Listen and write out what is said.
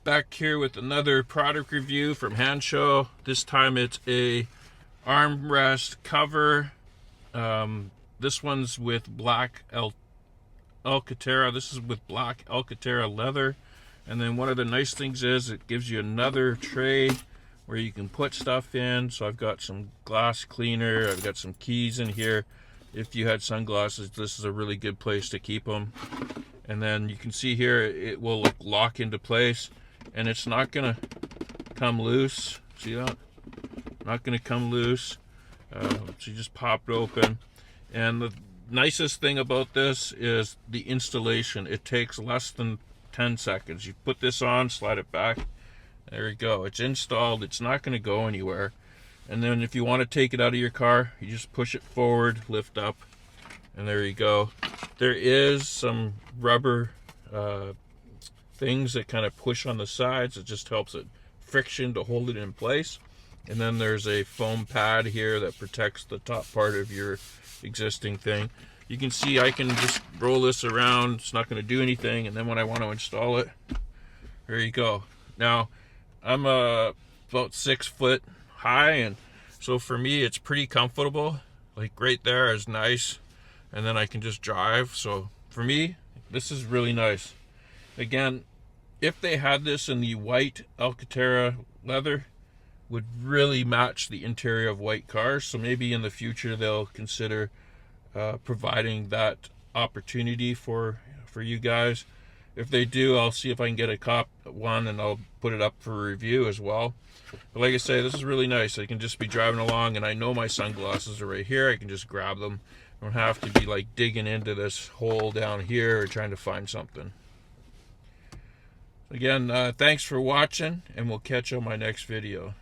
Back here with another product review from Hansshow. This time it's a armrest cover. This one's with black Alcantara. This is with black Alcantara leather. And then one of the nice things is it gives you another tray where you can put stuff in. So I've got some glass cleaner. I've got some keys in here. If you had sunglasses, this is a really good place to keep them. And then you can see here it will lock into place and it's not gonna come loose. See that? Not gonna come loose. So you just pop it open. And the nicest thing about this is the installation. It takes less than 10 seconds. You put this on, slide it back. There you go. It's installed. It's not gonna go anywhere. And then if you want to take it out of your car, you just push it forward, lift up, and there you go. There is some rubber things that kind of push on the sides. It just helps it friction to hold it in place. And then there's a foam pad here that protects the top part of your existing thing. You can see I can just roll this around. It's not going to do anything. And then when I want to install it, there you go. Now, I'm about 6 foot high, and so for me it's pretty comfortable. Like right there is nice, and then I can just drive. So for me, this is really nice. Again, if they had this in the white Alcantara leather, would really match the interior of white cars. So maybe in the future they'll consider providing that opportunity for you guys. If they do, I'll see if I can get a one and I'll put it up for review as well. But like I say, this is really nice. I can just be driving along and I know my sunglasses are right here. I can just grab them. I don't have to be like digging into this hole down here or trying to find something. Again, thanks for watching, and we'll catch you on my next video.